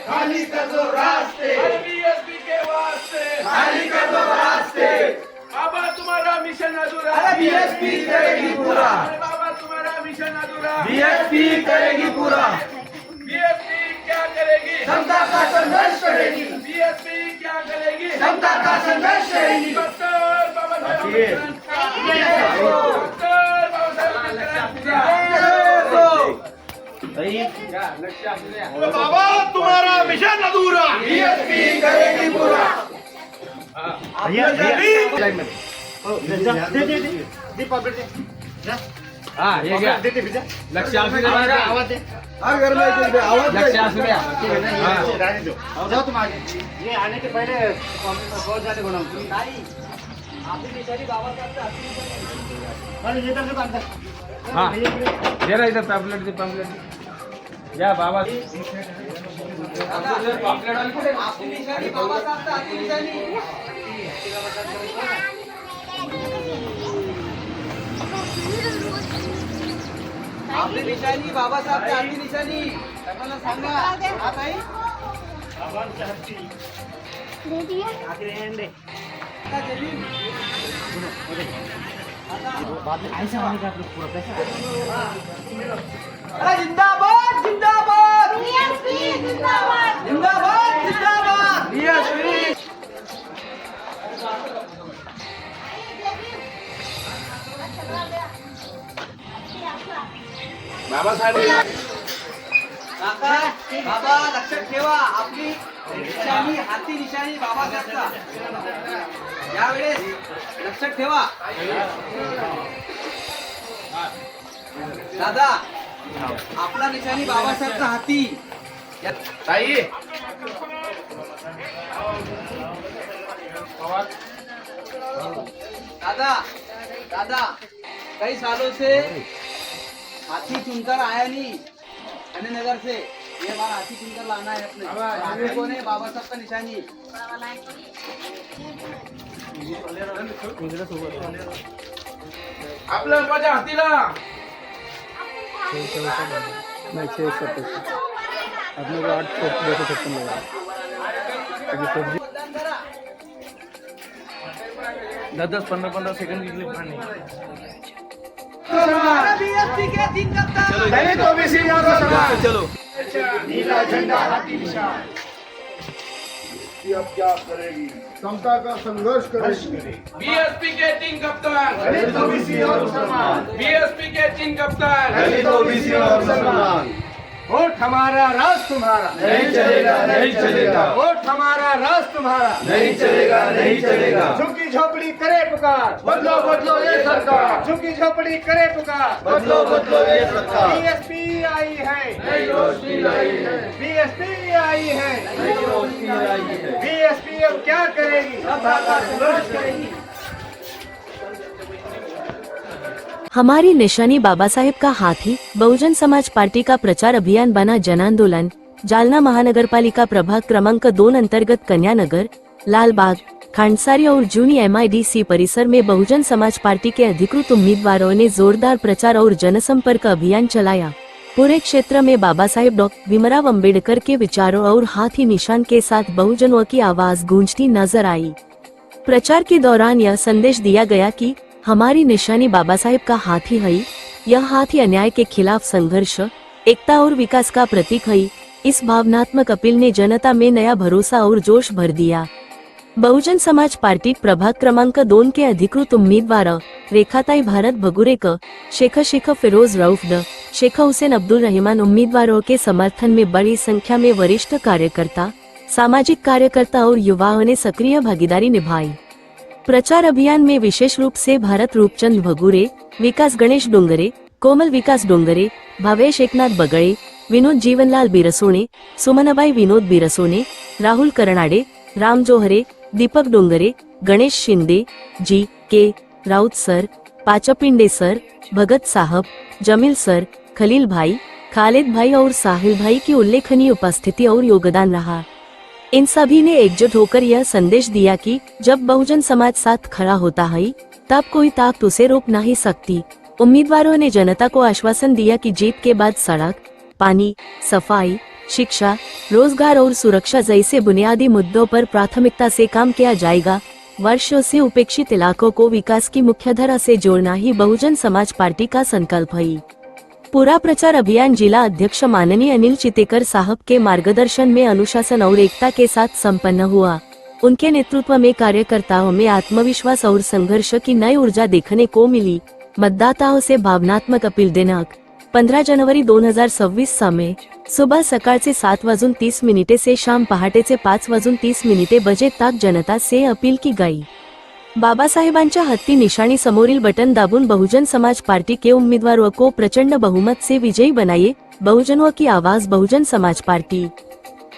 खाली कर दो रास्ते, बीएसपी के वास्ते खाली कर दो रास्ते। बाबा तुम्हारा मिशन अधूरा, बीएसपी करेगी पूरा। बाबा तुम्हारा मिशन अधूरा, बीएसपी करेगी पूरा। बीएसपी क्या करेगी? समता का संघर्ष करेगी। बीएसपी क्या करेगी? समता का संघर्ष करेगी। डॉक्टर बाबा साहेब बाबा तुम्हारा मिशन अधूरा, बीएसपी करेगी पूरा। हाँ ये क्या लक्ष्य आवाज दे लक्ष्य जाओ तुम आगे। ये आने के पहले बहुत ज्यादा गुना हाँ जरा इधर पैम्पलेट दे पैम्पलेट या बाबा आपली निशाणी बाबासाहेब आपली निशाणी सर्वांना सांगा हात आहे जिंदाबाद जिंदाबाद जिंदाबाद जिंदाबाद बाबासाहेब काका बाबा लक्षात ठेवा आपली निशाणी हाती निशाणी बाबासाहेबचा यावेळेस लक्षात ठेवा दादा आपला निशाणी बाबासाहेबचा हाती ताई दादा दादा कई सालों से हाथी चुनकर आया नहीं अन्य नगर से ये बार हाथी चुनकर लाना है अपने को ने बाबा साहब का निशानी आपल्या माझ्या हातीला दस दस पंद्रह पंद्रह सेकंड की क्लिप खाने चलो नीला झंडा हाथी निशान। अब क्या करेगी? समता का संघर्ष करेगी। बीएसपी के 3 कप्तान दलित ओबीसी और मुसलमान। बीएसपी के 3 कप्तान दलित ओबीसी और मुसलमान। वोट हमारा राज तुम्हारा नहीं चलेगा नहीं चलेगा। वोट हमारा राज तुम्हारा नहीं चलेगा नहीं चलेगा। झुकी झोपड़ी करे पुकार बदलो बदलो ये सरकार। झुकी झोपड़ी करे पुकार बदलो बदलो ये सरकार। बीएसपी आई है नई रोशनी लाई है। बीएसपी आई है नई रोशनी लाई है। बीएसपी अब क्या करेगी? समता का संघर्ष करेगी। हमारी निशानी बाबा साहेब का हाथी बहुजन समाज पार्टी का प्रचार अभियान बना जन आंदोलन। जालना महानगरपालिका प्रभाग क्रमांक 2 अंतर्गत कन्यानगर, लालबाग, खांडसारी और जूनी MIDC परिसर में बहुजन समाज पार्टी के अधिकृत उम्मीदवारों ने जोरदार प्रचार और जनसंपर्क अभियान चलाया। पूरे क्षेत्र में बाबा साहेब डॉक्टर भीमराव अंबेडकर के विचारों और हाथी निशान के साथ बहुजनों की आवाज गूंजती नजर आई। प्रचार के दौरान यह संदेश दिया गया कि हमारी निशानी बाबा साहेब का हाथी है। यह हाथी अन्याय के खिलाफ संघर्ष, एकता और विकास का प्रतीक है। इस भावनात्मक अपील ने जनता में नया भरोसा और जोश भर दिया। बहुजन समाज पार्टी प्रभाग क्रमांक 2 के अधिकृत उम्मीदवार रेखाताई भारत भगुरेक, शेख फिरोज रऊफ ड, शेख हुसैन अब्दुल रहमान उम्मीदवारों के समर्थन में बड़ी संख्या में वरिष्ठ कार्यकर्ता, सामाजिक कार्यकर्ता और युवाओं ने सक्रिय भागीदारी निभाई। प्रचार अभियान में विशेष रूप से भारत रूपचंद भगुरे, विकास गणेश डोंगरे, कोमल विकास डोंगरे, भावेश एकनाथ बगळे, विनोद जीवनलाल बिरसोणे, सुमनबाई विनोद बिरसोणे, राहुल करनाडे, राम जोहरे, दीपक डोंगरे, गणेश शिंदे, जी के राउत सर, पाचपिंडे सर, भगत साहब, जमील सर, खलील भाई, खालिद भाई और साहिल भाई की उल्लेखनीय उपस्थिति और योगदान रहा। इन सभी ने एकजुट होकर यह संदेश दिया कि जब बहुजन समाज साथ खड़ा होता है तब कोई ताकत उसे रोक नहीं सकती। उम्मीदवारों ने जनता को आश्वासन दिया कि जीत के बाद सड़क, पानी, सफाई, शिक्षा, रोजगार और सुरक्षा जैसे बुनियादी मुद्दों पर प्राथमिकता से काम किया जाएगा। वर्षों से उपेक्षित इलाकों को विकास की मुख्यधारा से जोड़ना ही बहुजन समाज पार्टी का संकल्प है। पूरा प्रचार अभियान जिला अध्यक्ष माननीय अनिल चितेकर साहब के मार्गदर्शन में अनुशासन और एकता के साथ संपन्न हुआ। उनके नेतृत्व में कार्यकर्ताओं में आत्मविश्वास और संघर्ष की नई ऊर्जा देखने को मिली। मतदाताओं से भावनात्मक अपील दिनांक 15 जनवरी 2026 समय सुबह सकाळचे 7:30 से शाम पहाटेचे 5:30 बजे तक जनता से अपील की गई। बाबासाहेबांच्या हत्ती निशाणी समोरील बटन दाबून बहुजन समाज पार्टी के उम्मीदवारों को प्रचंड बहुमत से विजयी बनाइए। बहुजनों की आवाज बहुजन समाज पार्टी।